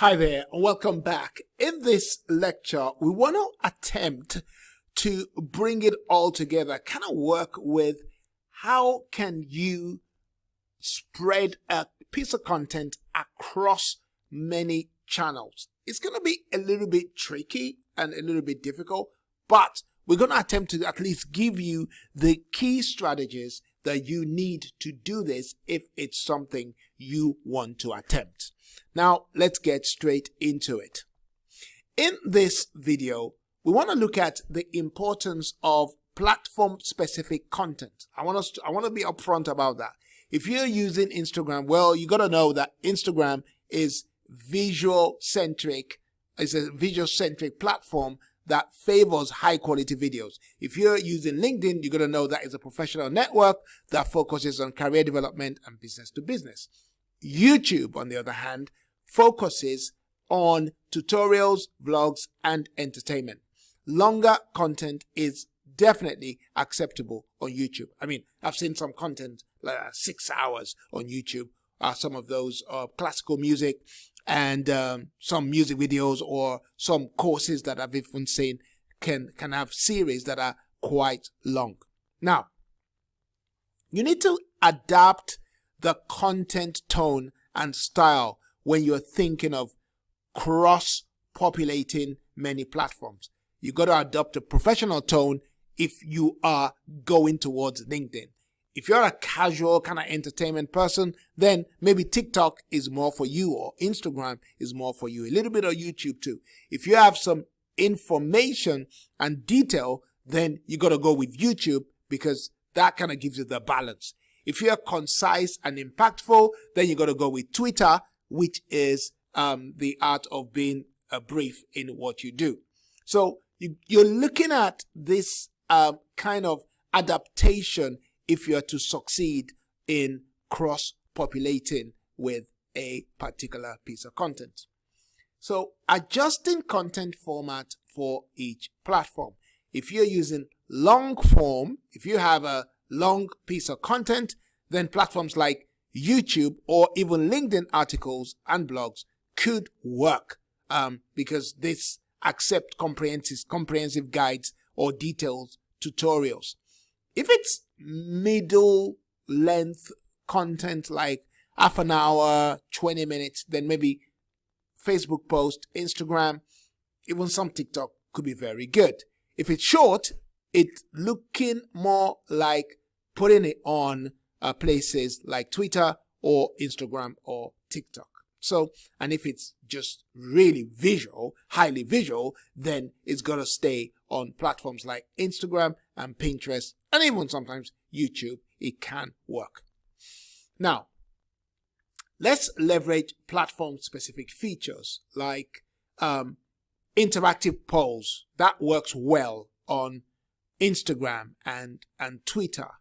Hi there, and welcome back. In this lecture, we want to attempt to bring it all together, kind of work with how can you spread a piece of content across many channels. It's going to be a little bit tricky and a little bit difficult, but we're going to attempt to at least give you the key strategies that you need to do this if it's something you want to attempt. Now, let's get straight into it. In this video, we want to look at the importance of platform-specific content. I want to be upfront about that. If you're using Instagram, well, you got to know that Instagram is visual-centric. It's a visual-centric platform that favors high-quality videos. If you're using LinkedIn, you got to know that it's a professional network that focuses on career development and business-to-business. YouTube, on the other hand, focuses on tutorials, vlogs, and entertainment. Longer content is definitely acceptable on YouTube. I mean, I've seen some content like 6 hours on YouTube. Some of those classical music and some music videos or some courses that I've even seen can have series that are quite long. Now, you need to adapt the content tone and style when you're thinking of cross-populating many platforms. You got to adopt a professional tone if you are going towards LinkedIn. If you're a casual kind of entertainment person, then maybe TikTok is more for you or Instagram is more for you. A little bit of YouTube too. If you have some information and detail, then you got to go with YouTube because that kind of gives you the balance. If you're concise and impactful, then you got to go with Twitter, which is the art of being brief in what you do. So you're looking at this kind of adaptation if you're to succeed in cross-populating with a particular piece of content. So adjusting content format for each platform. If you're using long form, if you have a long piece of content, then platforms like YouTube or even LinkedIn articles and blogs could work because this accept comprehensive guides or detailed tutorials. If it's middle length content like half an hour, 20 minutes, then maybe Facebook post, Instagram, even some TikTok could be very good. If it's short, it's looking more like putting it on places like Twitter or Instagram or TikTok. So, and if it's just really visual, highly visual, then it's got to stay on platforms like Instagram and Pinterest and even sometimes YouTube. It can work. Now, let's leverage platform-specific features like interactive polls. That works well on Instagram and Twitter.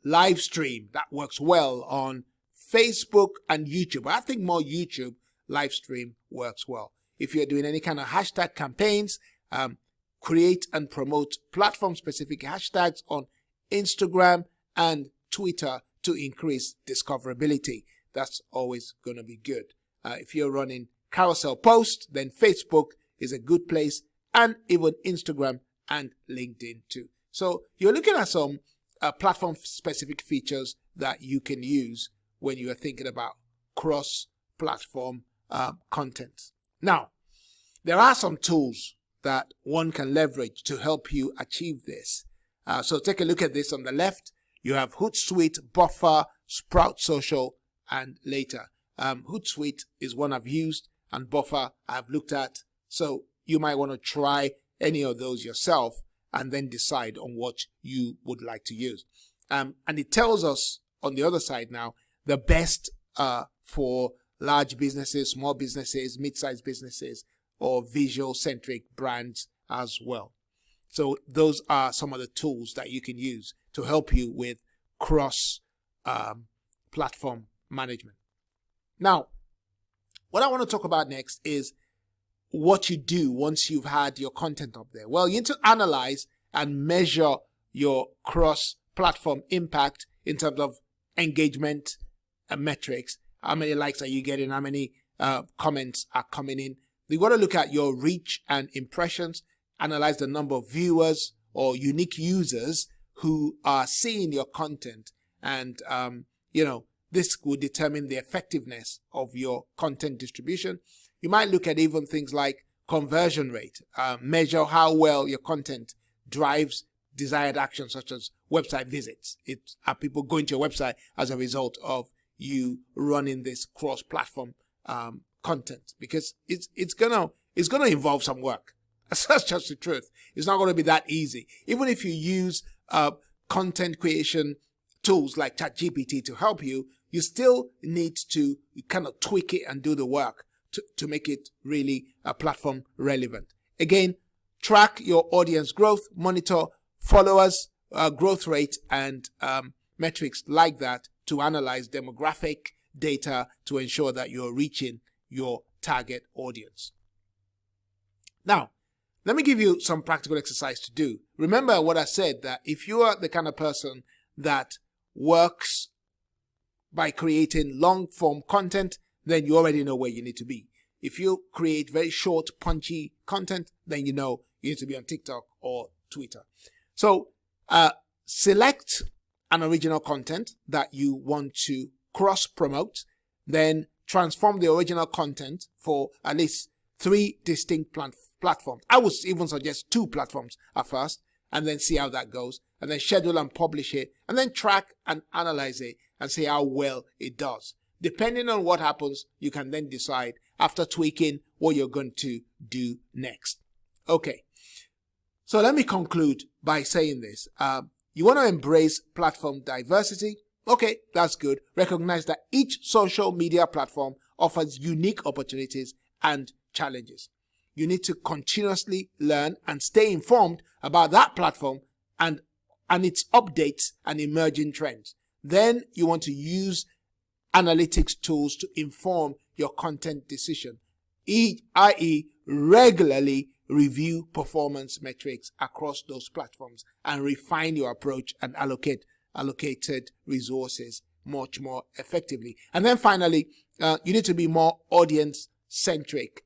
Live stream, that works well on Facebook and YouTube. I think more YouTube live stream works well. If you're doing any kind of hashtag campaigns, create and promote platform-specific hashtags on Instagram and Twitter to increase discoverability. That's always going to be good. If you're running carousel posts, then Facebook is a good place, and even Instagram and LinkedIn too. So you're looking at some platform-specific features that you can use when you are thinking about cross-platform content. Now, there are some tools that one can leverage to help you achieve this. So take a look at this on the left. You have Hootsuite, Buffer, Sprout Social, and Later. Hootsuite is one I've used, and Buffer I've looked at. So you might want to try any of those yourself and then decide on what you would like to use. And it tells us on the other side now, the best for large businesses, small businesses, mid-sized businesses, or visual-centric brands as well. So those are some of the tools that you can use to help you with cross-platform management. Now, what I want to talk about next is what you do once you've had your content up there. Well, you need to analyze and measure your cross-platform impact in terms of engagement and metrics. How many likes are you getting? How many comments are coming in. You got to look at your reach and impressions, analyze the number of viewers or unique users who are seeing your content, and this will determine the effectiveness of your content distribution. You might look at even things like conversion rate, measure how well your content drives desired actions such as website visits. Are people going to your website as a result of you running this cross-platform content? Because it's gonna involve some work. That's just the truth. It's not going to be that easy. Even if you use content creation tools like ChatGPT to help you, you still need to kind of tweak it and do the work to make it really platform relevant. Again, track your audience growth, monitor followers, growth rate, and metrics like that to analyze demographic data to ensure that you're reaching your target audience. Now, let me give you some practical exercise to do. Remember what I said, that if you are the kind of person that works by creating long-form content, then you already know where you need to be. If you create very short, punchy content, then you know you need to be on TikTok or Twitter. So select an original content that you want to cross-promote, then transform the original content for at least 3 distinct platforms. I would even suggest 2 platforms at first, and then see how that goes, and then schedule and publish it, and then track and analyze it and see how well it does. Depending on what happens, you can then decide after tweaking what you're going to do next. Okay, so let me conclude by saying this. You want to embrace platform diversity. Okay, that's good. Recognize that each social media platform offers unique opportunities and challenges. You need to continuously learn and stay informed about that platform and its updates and emerging trends. Then you want to use analytics tools to inform your content decision, i.e. regularly review performance metrics across those platforms and refine your approach and allocated resources much more effectively. And then finally, you need to be more audience-centric.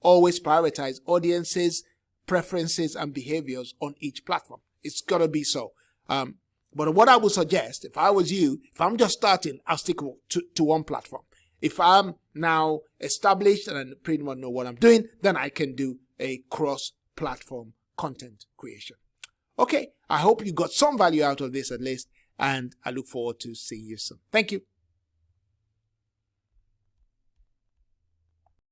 Always prioritize audiences, preferences, and behaviors on each platform. It's got to be so. But what I would suggest, if I was you, if I'm just starting, I'll stick to one platform. If I'm now established and I pretty much know what I'm doing, then I can do a cross-platform content creation. Okay, I hope you got some value out of this at least, and I look forward to seeing you soon. Thank you.